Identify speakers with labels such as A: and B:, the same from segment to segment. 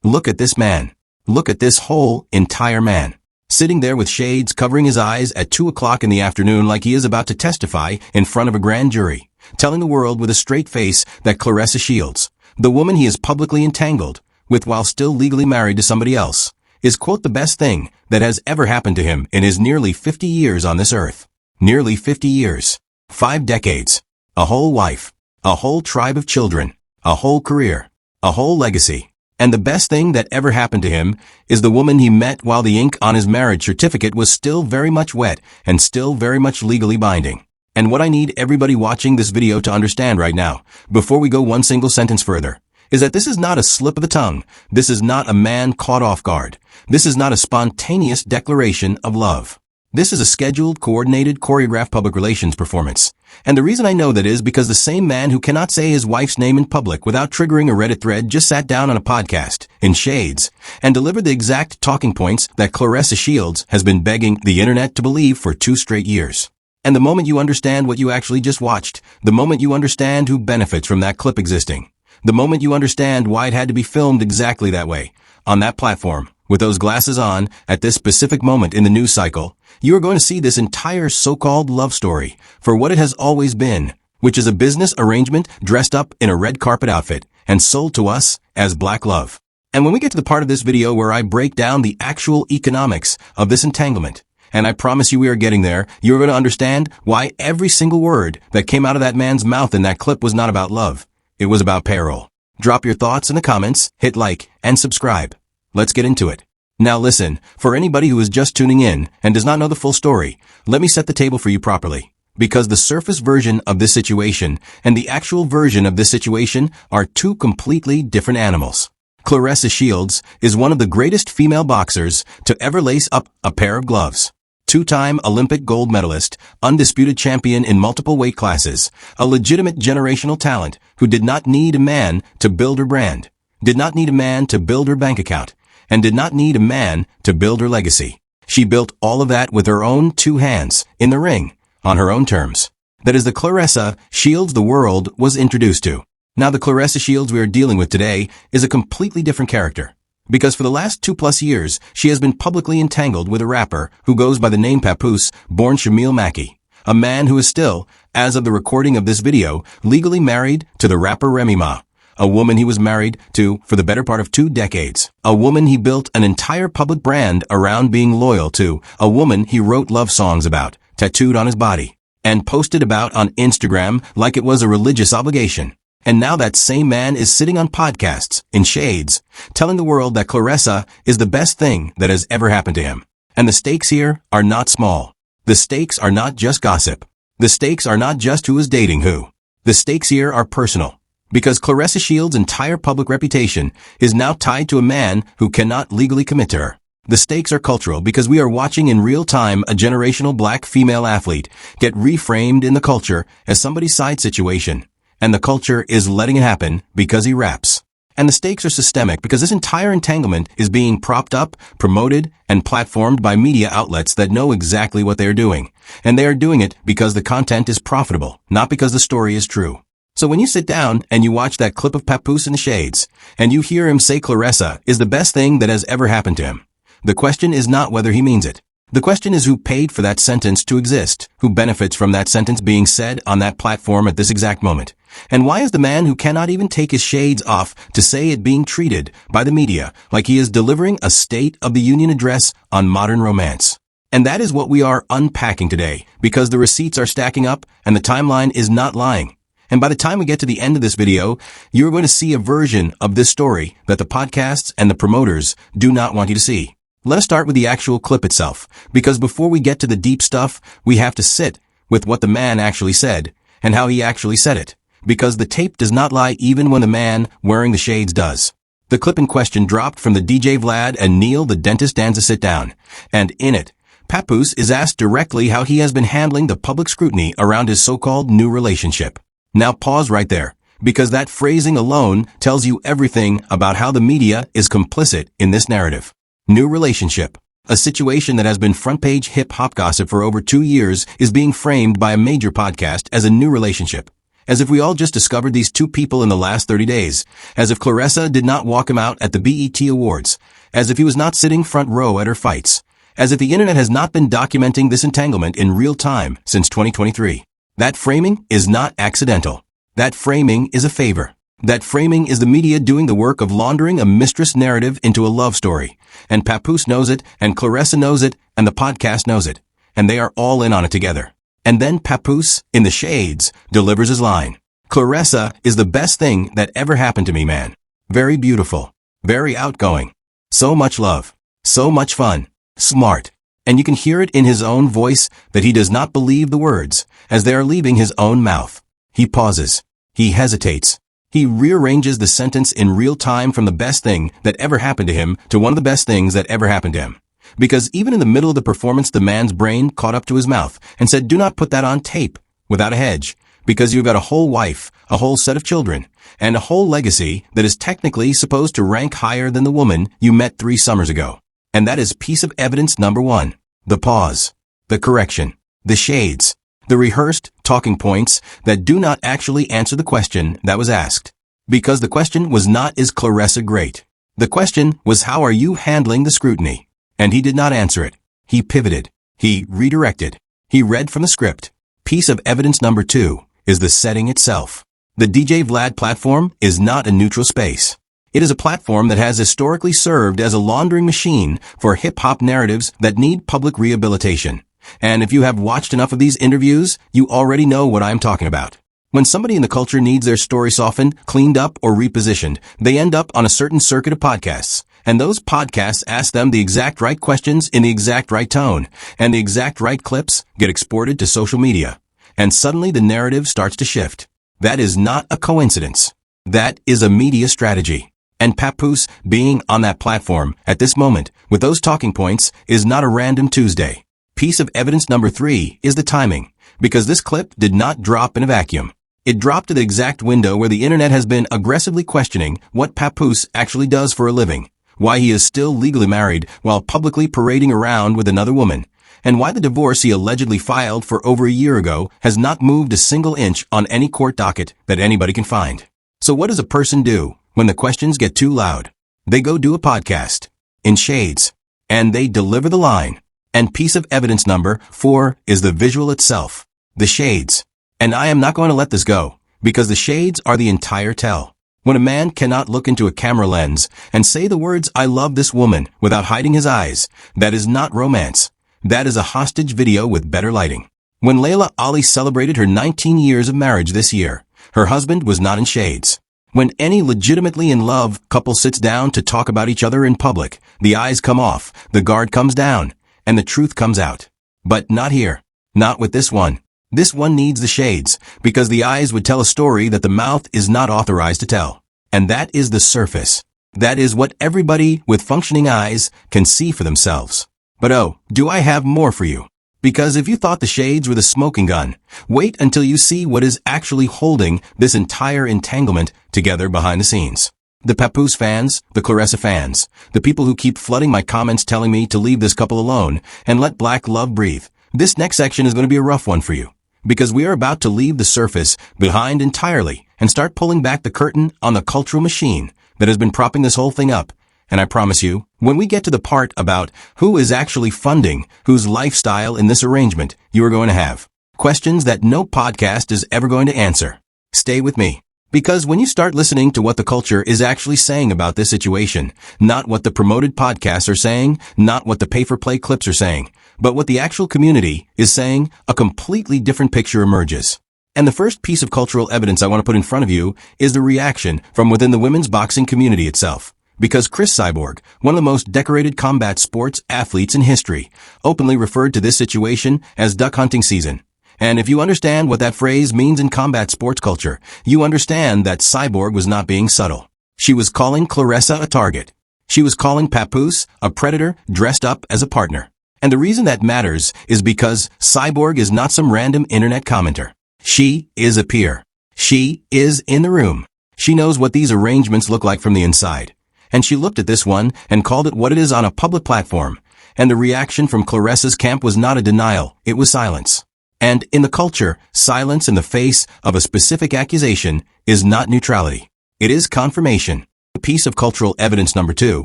A: Look at this man. Look at this whole, entire man. Sitting there with shades covering his eyes at 2 o'clock in the afternoon like he is about to testify in front of a grand jury, telling the world with a straight face that Claressa Shields, the woman he is publicly entangled with while still legally married to somebody else, is quote the best thing that has ever happened to him in his nearly 50 years on this earth. Nearly 50 years. 5 decades. A whole wife. A whole tribe of children. A whole career. A whole legacy. And the best thing that ever happened to him is the woman he met while the ink on his marriage certificate was still very much wet and still very much legally binding. And what I need everybody watching this video to understand right now, before we go one single sentence further, is that this is not a slip of the tongue. This is not a man caught off guard. This is not a spontaneous declaration of love. This is a scheduled, coordinated, choreographed public relations performance. And the reason I know that is because the same man who cannot say his wife's name in public without triggering a Reddit thread just sat down on a podcast, in shades, and delivered the exact talking points that Claressa Shields has been begging the internet to believe for 2 straight years. And the moment you understand what you actually just watched, the moment you understand who benefits from that clip existing, the moment you understand why it had to be filmed exactly that way, on that platform, with those glasses on, at this specific moment in the news cycle, you are going to see this entire so-called love story for what it has always been, which is a business arrangement dressed up in a red carpet outfit and sold to us as black love. And when we get to the part of this video where I break down the actual economics of this entanglement, and I promise you we are getting there, you're going to understand why every single word that came out of that man's mouth in that clip was not about love. It was about payroll. Drop your thoughts in the comments, hit like, and subscribe. Let's get into it. Now listen, for anybody who is just tuning in and does not know the full story, let me set the table for you properly. Because the surface version of this situation and the actual version of this situation are 2 completely different animals. Claressa Shields is one of the greatest female boxers to ever lace up a pair of gloves. 2-time Olympic gold medalist, undisputed champion in multiple weight classes, a legitimate generational talent who did not need a man to build her brand, did not need a man to build her bank account, and did not need a man to build her legacy. She built all of that with her own 2 hands, in the ring, on her own terms. That is the Claressa Shields the world was introduced to. Now the Claressa Shields we are dealing with today is a completely different character. Because for the last 2+ years, she has been publicly entangled with a rapper who goes by the name Papoose, born Shamil Mackey, a man who is still, as of the recording of this video, legally married to the rapper Remy Ma. A woman he was married to for the better part of 2 decades. A woman he built an entire public brand around being loyal to. A woman he wrote love songs about, tattooed on his body, and posted about on Instagram like it was a religious obligation. And now that same man is sitting on podcasts, in shades, telling the world that Claressa is the best thing that has ever happened to him. And the stakes here are not small. The stakes are not just gossip. The stakes are not just who is dating who. The stakes here are personal. Because Claressa Shields' entire public reputation is now tied to a man who cannot legally commit to her. The stakes are cultural because we are watching in real time a generational black female athlete get reframed in the culture as somebody's side situation. And the culture is letting it happen because he raps. And the stakes are systemic because this entire entanglement is being propped up, promoted, and platformed by media outlets that know exactly what they are doing. And they are doing it because the content is profitable, not because the story is true. So when you sit down and you watch that clip of Papoose in the shades, and you hear him say Claressa is the best thing that has ever happened to him, the question is not whether he means it. The question is who paid for that sentence to exist, who benefits from that sentence being said on that platform at this exact moment. And why is the man who cannot even take his shades off to say it being treated by the media like he is delivering a State of the Union address on modern romance? And that is what we are unpacking today, because the receipts are stacking up and the timeline is not lying. And by the time we get to the end of this video, you're going to see a version of this story that the podcasts and the promoters do not want you to see. Let us start with the actual clip itself, because before we get to the deep stuff, we have to sit with what the man actually said and how he actually said it, because the tape does not lie even when the man wearing the shades does. The clip in question dropped from the DJ Vlad and Neil the Dentist Danza sit down, and in it, Papoose is asked directly how he has been handling the public scrutiny around his so-called new relationship. Now pause right there, because that phrasing alone tells you everything about how the media is complicit in this narrative. New relationship. A situation that has been front-page hip-hop gossip for over 2 years is being framed by a major podcast as a new relationship. As if we all just discovered these two people in the last 30 days. As if Claressa did not walk him out at the BET Awards. As if he was not sitting front row at her fights. As if the internet has not been documenting this entanglement in real time since 2023. That framing is not accidental. That framing is a favor. That framing is the media doing the work of laundering a mistress narrative into a love story. And Papoose knows it, and Claressa knows it, and the podcast knows it. And they are all in on it together. And then Papoose, in the shades, delivers his line. Claressa is the best thing that ever happened to me, man. Very beautiful. Very outgoing. So much love. So much fun. Smart. And you can hear it in his own voice that he does not believe the words as they are leaving his own mouth. He pauses. He hesitates. He rearranges the sentence in real time from the best thing that ever happened to him to one of the best things that ever happened to him. Because even in the middle of the performance, the man's brain caught up to his mouth and said, do not put that on tape without a hedge, because you've got a whole wife, a whole set of children, and a whole legacy that is technically supposed to rank higher than the woman you met 3 summers ago. And that is piece of evidence number 1. The pause. The correction. The shades. The rehearsed talking points that do not actually answer the question that was asked. Because the question was not, is Claressa great? The question was, how are you handling the scrutiny? And he did not answer it. He pivoted. He redirected. He read from the script. Piece of evidence number 2 is the setting itself. The DJ Vlad platform is not a neutral space. It is a platform that has historically served as a laundering machine for hip-hop narratives that need public rehabilitation. And if you have watched enough of these interviews, you already know what I'm talking about. When somebody in the culture needs their story softened, cleaned up, or repositioned, they end up on a certain circuit of podcasts. And those podcasts ask them the exact right questions in the exact right tone, and the exact right clips get exported to social media. And suddenly the narrative starts to shift. That is not a coincidence. That is a media strategy. And Papoose being on that platform at this moment with those talking points is not a random Tuesday. Piece of evidence number 3 is the timing, because this clip did not drop in a vacuum. It dropped at the exact window where the internet has been aggressively questioning what Papoose actually does for a living, why he is still legally married while publicly parading around with another woman, and why the divorce he allegedly filed for over a year ago has not moved a single inch on any court docket that anybody can find. So what does a person do when the questions get too loud? They go do a podcast. In shades. And they deliver the line. And piece of evidence number 4 is the visual itself. The shades. And I am not going to let this go, because the shades are the entire tell. When a man cannot look into a camera lens and say the words, I love this woman, without hiding his eyes, that is not romance. That is a hostage video with better lighting. When Layla Ali celebrated her 19 years of marriage this year, her husband was not in shades. When any legitimately in love couple sits down to talk about each other in public, the eyes come off, the guard comes down, and the truth comes out. But not here. Not with this one. This one needs the shades, because the eyes would tell a story that the mouth is not authorized to tell. And that is the surface. That is what everybody with functioning eyes can see for themselves. But oh, do I have more for you? Because if you thought the shades were the smoking gun, wait until you see what is actually holding this entire entanglement together behind the scenes. The Papoose fans, the Claressa fans, the people who keep flooding my comments telling me to leave this couple alone and let black love breathe. This next section is going to be a rough one for you, because we are about to leave the surface behind entirely and start pulling back the curtain on the cultural machine that has been propping this whole thing up. And I promise you, when we get to the part about who is actually funding whose lifestyle in this arrangement, you are going to have questions that no podcast is ever going to answer. Stay with me. Because when you start listening to what the culture is actually saying about this situation, not what the promoted podcasts are saying, not what the pay-for-play clips are saying, but what the actual community is saying, a completely different picture emerges. And the first piece of cultural evidence I want to put in front of you is the reaction from within the women's boxing community itself. Because Chris Cyborg, one of the most decorated combat sports athletes in history, openly referred to this situation as duck hunting season. And if you understand what that phrase means in combat sports culture, you understand that Cyborg was not being subtle. She was calling Claressa a target. She was calling Papoose a predator dressed up as a partner. And the reason that matters is because Cyborg is not some random internet commenter. She is a peer. She is in the room. She knows what these arrangements look like from the inside. And she looked at this one and called it what it is on a public platform. And the reaction from Claressa's camp was not a denial, it was silence. And in the culture, silence in the face of a specific accusation is not neutrality. It is confirmation. A piece of cultural evidence number 2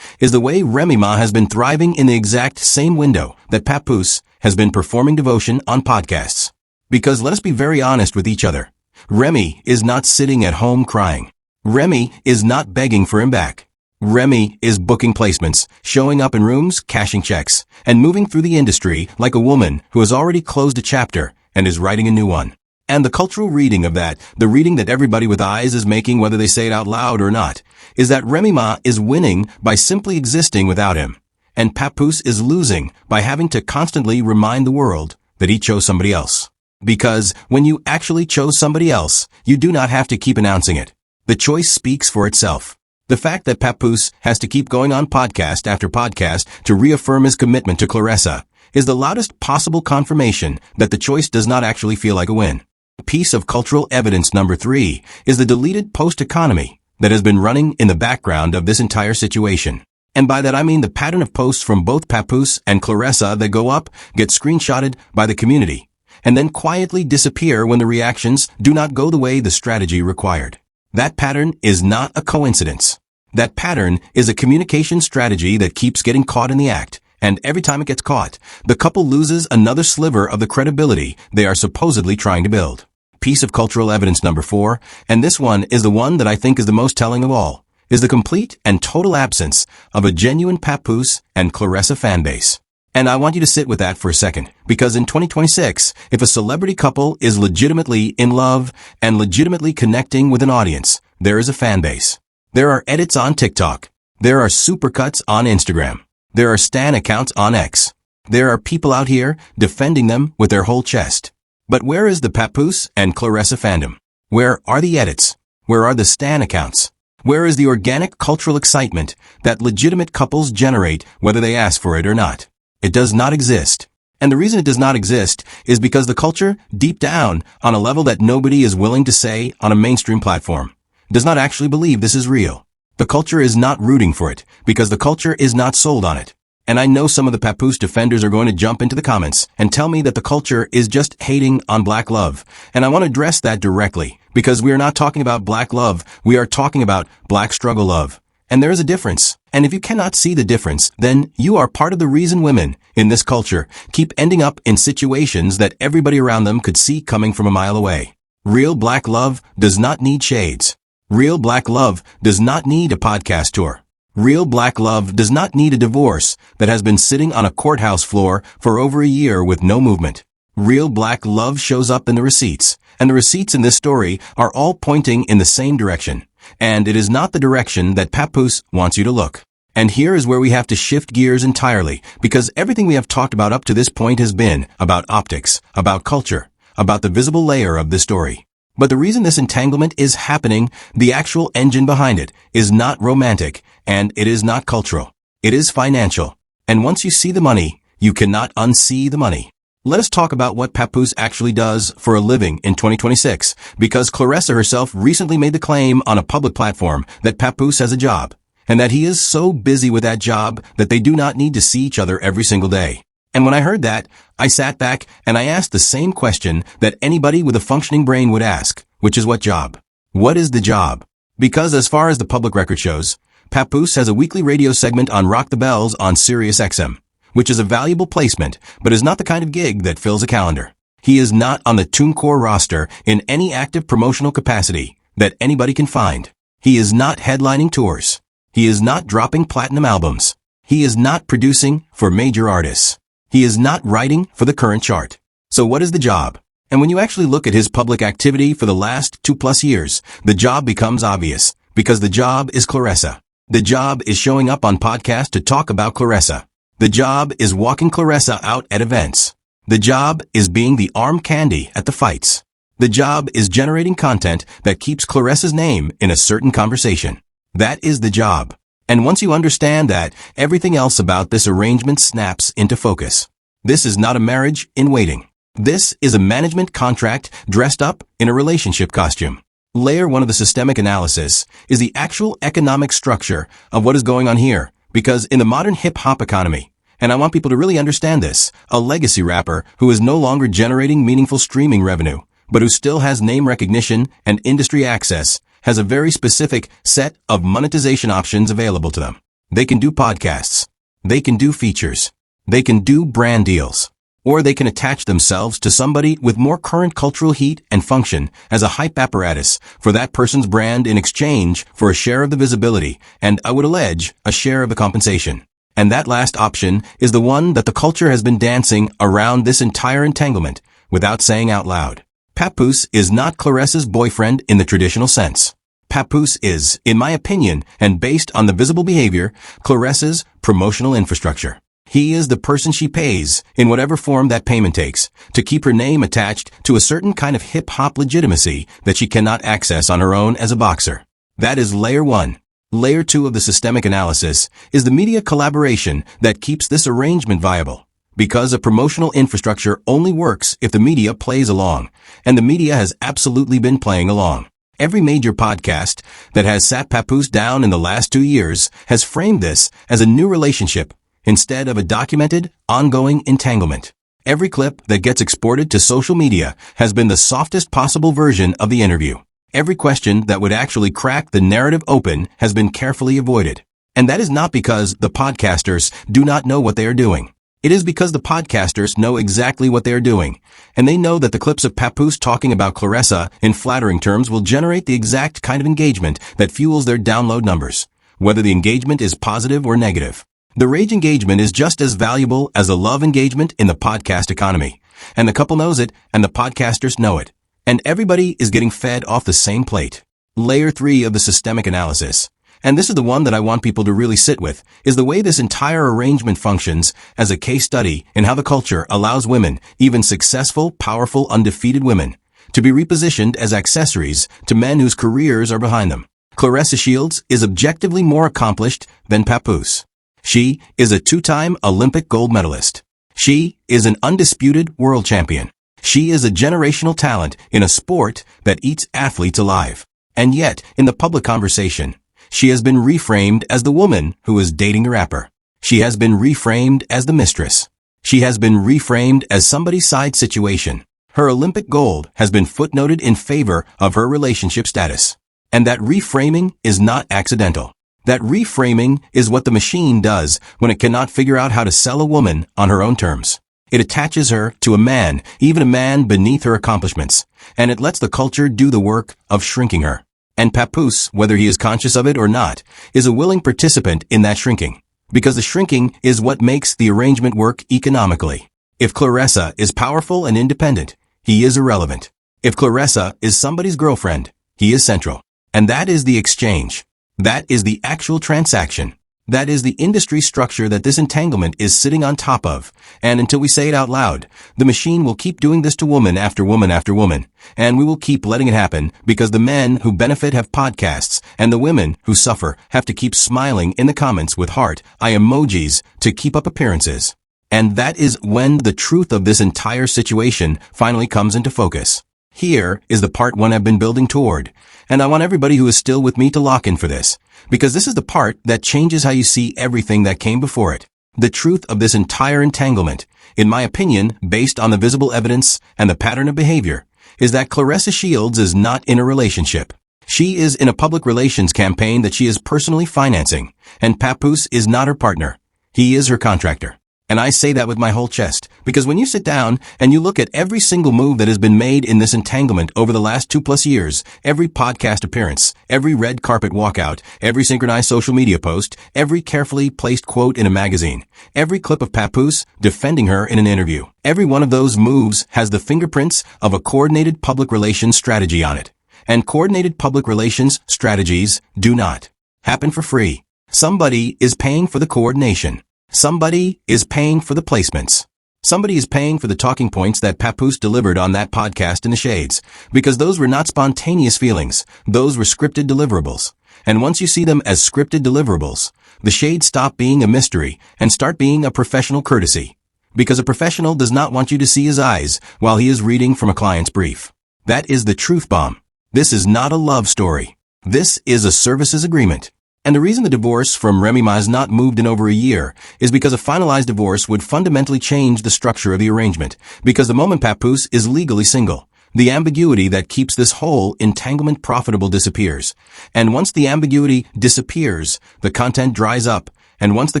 A: is the way Remy Ma has been thriving in the exact same window that Papoose has been performing devotion on podcasts. Because let us be very honest with each other. Remy is not sitting at home crying. Remy is not begging for him back. Remy is booking placements, showing up in rooms, cashing checks, and moving through the industry like a woman who has already closed a chapter and is writing a new one. And the cultural reading of that, the reading that everybody with eyes is making whether they say it out loud or not, is that Remy Ma is winning by simply existing without him, and Papoose is losing by having to constantly remind the world that he chose somebody else. Because when you actually chose somebody else, you do not have to keep announcing it. The choice speaks for itself. The fact that Papoose has to keep going on podcast after podcast to reaffirm his commitment to Claressa is the loudest possible confirmation that the choice does not actually feel like a win. Piece of cultural evidence number 3 is the deleted post economy that has been running in the background of this entire situation. And by that I mean the pattern of posts from both Papoose and Claressa that go up, get screenshotted by the community, and then quietly disappear when the reactions do not go the way the strategy required. That pattern is not a coincidence. That pattern is a communication strategy that keeps getting caught in the act, and every time it gets caught, the couple loses another sliver of the credibility they are supposedly trying to build. Piece of cultural evidence number 4, and this one is the one that I think is the most telling of all, is the complete and total absence of a genuine Papoose and Claressa fanbase. And I want you to sit with that for a second, because in 2026, if a celebrity couple is legitimately in love and legitimately connecting with an audience, there is a fan base. There are edits on TikTok. There are supercuts on Instagram. There are stan accounts on X. There are people out here defending them with their whole chest. But where is the Papoose and Claressa fandom? Where are the edits? Where are the stan accounts? Where is the organic cultural excitement that legitimate couples generate whether they ask for it or not? It does not exist. And the reason it does not exist is because the culture, deep down, on a level that nobody is willing to say on a mainstream platform, does not actually believe this is real. The culture is not rooting for it because the culture is not sold on it. And I know some of the Papoose defenders are going to jump into the comments and tell me that the culture is just hating on black love. And I want to address that directly because we are not talking about black love. We are talking about black struggle love. And there is a difference. And if you cannot see the difference, then you are part of the reason women in this culture keep ending up in situations that everybody around them could see coming from a mile away. Real black love does not need shades. Real black love does not need a podcast tour. Real black love does not need a divorce that has been sitting on a courthouse floor for over a year with no movement. Real black love shows up in the receipts, and the receipts in this story are all pointing in the same direction. And it is not the direction that Papoose wants you to look. And here is where we have to shift gears entirely, because everything we have talked about up to this point has been about optics, about culture, about the visible layer of the story. But the reason this entanglement is happening, the actual engine behind it, is not romantic, and it is not cultural. It is financial. And once you see the money, you cannot unsee the money. Let us talk about what Papoose actually does for a living in 2026, because Claressa herself recently made the claim on a public platform that Papoose has a job, and that he is so busy with that job that they do not need to see each other every single day. And when I heard that, I sat back and I asked the same question that anybody with a functioning brain would ask, which is what job? What is the job? Because as far as the public record shows, Papoose has a weekly radio segment on Rock the Bells on Sirius XM, which is a valuable placement, but is not the kind of gig that fills a calendar. He is not on the TuneCore roster in any active promotional capacity that anybody can find. He is not headlining tours. He is not dropping platinum albums. He is not producing for major artists. He is not writing for the current chart. So what is the job? And when you actually look at his public activity for the last 2+ years, the job becomes obvious, because the job is Claressa. The job is showing up on podcasts to talk about Claressa. The job is walking Claressa out at events. The job is being the arm candy at the fights. The job is generating content that keeps Claressa's name in a certain conversation. That is the job. And once you understand that, everything else about this arrangement snaps into focus. This is not a marriage in waiting. This is a management contract dressed up in a relationship costume. Layer 1 of the systemic analysis is the actual economic structure of what is going on here, because in the modern hip-hop economy, And I want people to really understand this. A legacy rapper who is no longer generating meaningful streaming revenue, but who still has name recognition and industry access, has a very specific set of monetization options available to them. They can do podcasts. They can do features. They can do brand deals. Or they can attach themselves to somebody with more current cultural heat and function as a hype apparatus for that person's brand in exchange for a share of the visibility and, I would allege, a share of the compensation. And that last option is the one that the culture has been dancing around this entire entanglement without saying out loud. Papoose is not Claressa's boyfriend in the traditional sense. Papoose is, in my opinion, and based on the visible behavior, Claressa's promotional infrastructure. He is the person she pays, in whatever form that payment takes, to keep her name attached to a certain kind of hip-hop legitimacy that she cannot access on her own as a boxer. That is layer 1. Layer 2 of the systemic analysis is the media collaboration that keeps this arrangement viable. Because a promotional infrastructure only works if the media plays along, and the media has absolutely been playing along. Every major podcast that has sat Papoose down in the last 2 years has framed this as a new relationship instead of a documented, ongoing entanglement. Every clip that gets exported to social media has been the softest possible version of the interview. Every question that would actually crack the narrative open has been carefully avoided. And that is not because the podcasters do not know what they are doing. It is because the podcasters know exactly what they are doing, and they know that the clips of Papoose talking about Claressa in flattering terms will generate the exact kind of engagement that fuels their download numbers, whether the engagement is positive or negative. The rage engagement is just as valuable as the love engagement in the podcast economy, and the couple knows it, and the podcasters know it, and everybody is getting fed off the same plate. Layer 3 of the systemic analysis, and this is the one that I want people to really sit with, is the way this entire arrangement functions as a case study in how the culture allows women, even successful, powerful, undefeated women, to be repositioned as accessories to men whose careers are behind them. Claressa Shields is objectively more accomplished than Papoose. She is a 2-time Olympic gold medalist. She is an undisputed world champion. She is a generational talent in a sport that eats athletes alive. And yet, in the public conversation, she has been reframed as the woman who is dating the rapper. She has been reframed as the mistress. She has been reframed as somebody's side situation. Her Olympic gold has been footnoted in favor of her relationship status. And that reframing is not accidental. That reframing is what the machine does when it cannot figure out how to sell a woman on her own terms. It attaches her to a man, even a man beneath her accomplishments, and it lets the culture do the work of shrinking her. And Papoose, whether he is conscious of it or not, is a willing participant in that shrinking, because the shrinking is what makes the arrangement work economically. If Claressa is powerful and independent, he is irrelevant. If Claressa is somebody's girlfriend, he is central. And that is the exchange. That is the actual transaction. That is the industry structure that this entanglement is sitting on top of. And until we say it out loud, the machine will keep doing this to woman after woman after woman. And we will keep letting it happen because the men who benefit have podcasts and the women who suffer have to keep smiling in the comments with heart eye emojis to keep up appearances. And that is when the truth of this entire situation finally comes into focus. Here is the part 1 I've been building toward, and I want everybody who is still with me to lock in for this, because this is the part that changes how you see everything that came before it. The truth of this entire entanglement, in my opinion, based on the visible evidence and the pattern of behavior, is that Claressa Shields is not in a relationship. She is in a public relations campaign that she is personally financing, and Papoose is not her partner. He is her contractor. And I say that with my whole chest, because when you sit down and you look at every single move that has been made in this entanglement over the last 2+ years, every podcast appearance, every red carpet walkout, every synchronized social media post, every carefully placed quote in a magazine, every clip of Papoose defending her in an interview, every one of those moves has the fingerprints of a coordinated public relations strategy on it. And coordinated public relations strategies do not happen for free. Somebody is paying for the coordination. Somebody is paying for the placements. Somebody is paying for the talking points that Papoose delivered on that podcast in the shades, because those were not spontaneous feelings. Those were scripted deliverables. And once you see them as scripted deliverables, the shades stop being a mystery and start being a professional courtesy. Because a professional does not want you to see his eyes while he is reading from a client's brief. That is the truth bomb. This is not a love story. This is a services agreement. And the reason the divorce from Remy Ma has not moved in over a year is because a finalized divorce would fundamentally change the structure of the arrangement, because the moment Papoose is legally single, the ambiguity that keeps this whole entanglement profitable disappears. And once the ambiguity disappears, the content dries up. And once the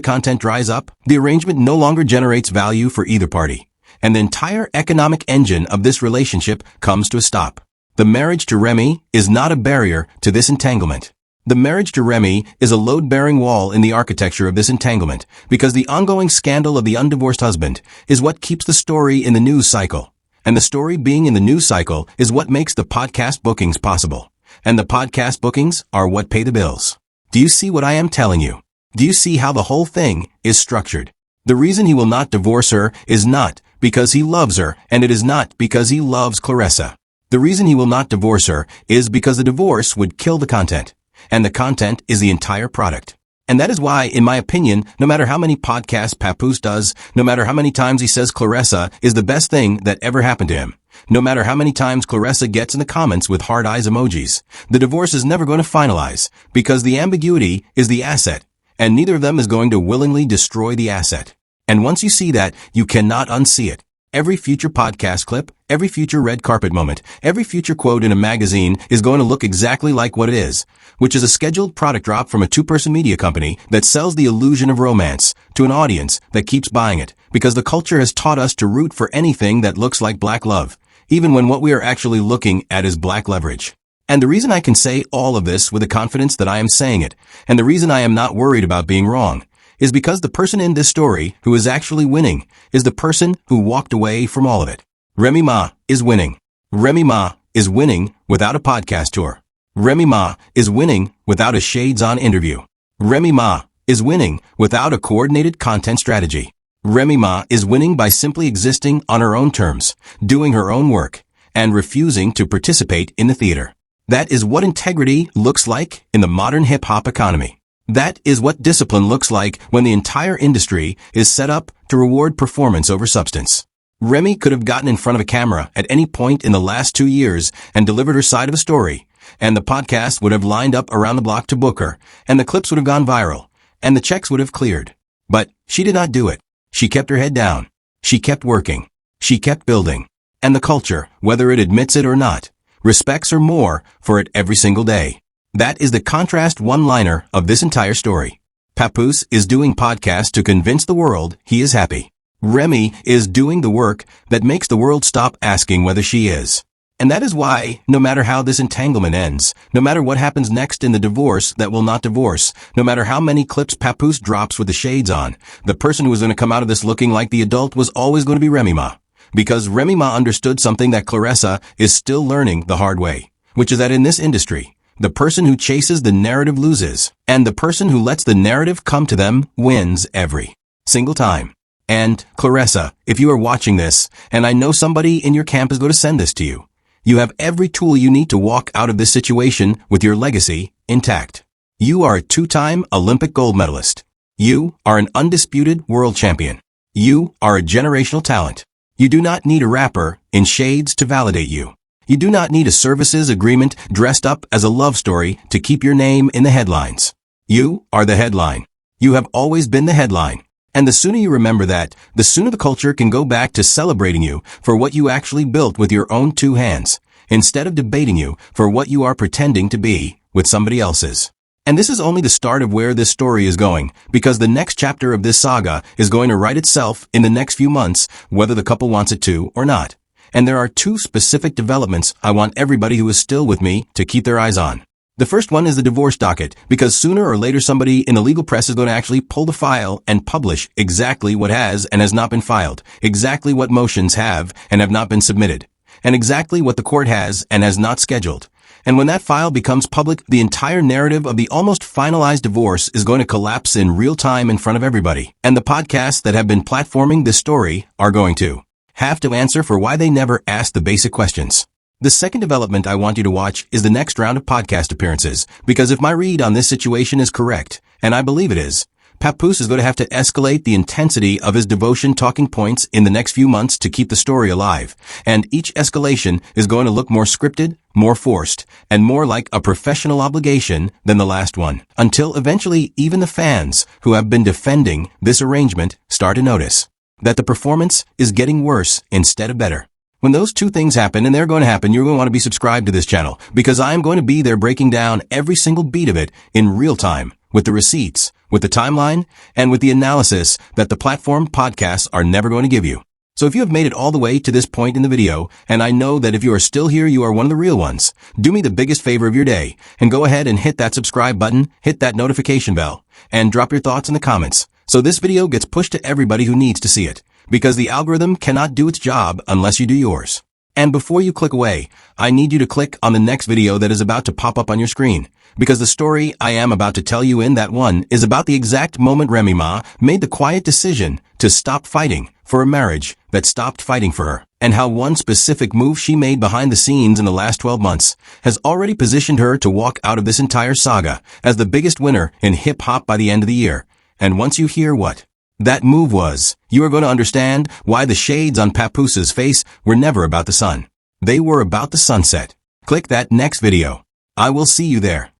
A: content dries up, the arrangement no longer generates value for either party. And the entire economic engine of this relationship comes to a stop. The marriage to Remy is not a barrier to this entanglement. The marriage to Remy is a load-bearing wall in the architecture of this entanglement, because the ongoing scandal of the undivorced husband is what keeps the story in the news cycle. And the story being in the news cycle is what makes the podcast bookings possible. And the podcast bookings are what pay the bills. Do you see what I am telling you? Do you see how the whole thing is structured? The reason he will not divorce her is not because he loves her, and it is not because he loves Claressa. The reason he will not divorce her is because the divorce would kill the content. And the content is the entire product. And that is why, in my opinion, no matter how many podcasts Papoose does, no matter how many times he says Claressa is the best thing that ever happened to him, no matter how many times Claressa gets in the comments with hard eyes emojis, the divorce is never going to finalize, because the ambiguity is the asset, and neither of them is going to willingly destroy the asset. And once you see that, you cannot unsee it. Every future podcast clip, every future red carpet moment, every future quote in a magazine is going to look exactly like what it is, which is a scheduled product drop from a two-person media company that sells the illusion of romance to an audience that keeps buying it, because the culture has taught us to root for anything that looks like black love, even when what we are actually looking at is black leverage. And the reason I can say all of this with the confidence that I am saying it, and the reason I am not worried about being wrong, is because the person in this story who is actually winning is the person who walked away from all of it. Remy Ma is winning. Remy Ma is winning without a podcast tour. Remy Ma is winning without a shades-on interview. Remy Ma is winning without a coordinated content strategy. Remy Ma is winning by simply existing on her own terms, doing her own work, and refusing to participate in the theater. That is what integrity looks like in the modern hip-hop economy. That is what discipline looks like when the entire industry is set up to reward performance over substance. Remy could have gotten in front of a camera at any point in the last 2 years and delivered her side of a story, and the podcast would have lined up around the block to book her, and the clips would have gone viral, and the checks would have cleared. But she did not do it. She kept her head down. She kept working. She kept building. And the culture, whether it admits it or not, respects her more for it every single day. That is the contrast one-liner of this entire story. Papoose is doing podcasts to convince the world he is happy. Remy is doing the work that makes the world stop asking whether she is. And that is why, no matter how this entanglement ends, no matter what happens next in the divorce that will not divorce, no matter how many clips Papoose drops with the shades on, the person who is going to come out of this looking like the adult was always going to be Remy Ma. Because Remy Ma understood something that Claressa is still learning the hard way, which is that in this industry, the person who chases the narrative loses, and the person who lets the narrative come to them wins every single time. And, Claressa, if you are watching this, and I know somebody in your camp is going to send this to you, you have every tool you need to walk out of this situation with your legacy intact. You are a 2-time Olympic gold medalist. You are an undisputed world champion. You are a generational talent. You do not need a rapper in shades to validate you. You do not need a services agreement dressed up as a love story to keep your name in the headlines. You are the headline. You have always been the headline. And the sooner you remember that, the sooner the culture can go back to celebrating you for what you actually built with your own 2 hands, instead of debating you for what you are pretending to be with somebody else's. And this is only the start of where this story is going, because the next chapter of this saga is going to write itself in the next few months, whether the couple wants it to or not. And there are 2 specific developments I want everybody who is still with me to keep their eyes on. The first one is the divorce docket, because sooner or later somebody in the legal press is going to actually pull the file and publish exactly what has and has not been filed, exactly what motions have and have not been submitted, and exactly what the court has and has not scheduled. And when that file becomes public, the entire narrative of the almost finalized divorce is going to collapse in real time in front of everybody. And the podcasts that have been platforming this story are going to have to answer for why they never asked the basic questions. The second development I want you to watch is the next round of podcast appearances, because if my read on this situation is correct, and I believe it is, Papoose is going to have to escalate the intensity of his devotion talking points in the next few months to keep the story alive, and each escalation is going to look more scripted, more forced, and more like a professional obligation than the last one, until eventually even the fans who have been defending this arrangement start to notice that the performance is getting worse instead of better. When those two things happen, and they're going to happen, you're going to want to be subscribed to this channel, because I'm going to be there breaking down every single beat of it in real time, with the receipts, with the timeline, and with the analysis that the platform podcasts are never going to give you. So if you have made it all the way to this point in the video, and I know that if you are still here, you are one of the real ones, do me the biggest favor of your day, and go ahead and hit that subscribe button, hit that notification bell, and drop your thoughts in the comments, so this video gets pushed to everybody who needs to see it, because the algorithm cannot do its job unless you do yours. And before you click away, I need you to click on the next video that is about to pop up on your screen, because the story I am about to tell you in that one is about the exact moment Remy Ma made the quiet decision to stop fighting for a marriage that stopped fighting for her, and how one specific move she made behind the scenes in the last 12 months has already positioned her to walk out of this entire saga as the biggest winner in hip-hop by the end of the year. And once you hear what that move was, you are going to understand why the shades on Papoose's face were never about the sun. They were about the sunset. Click that next video. I will see you there.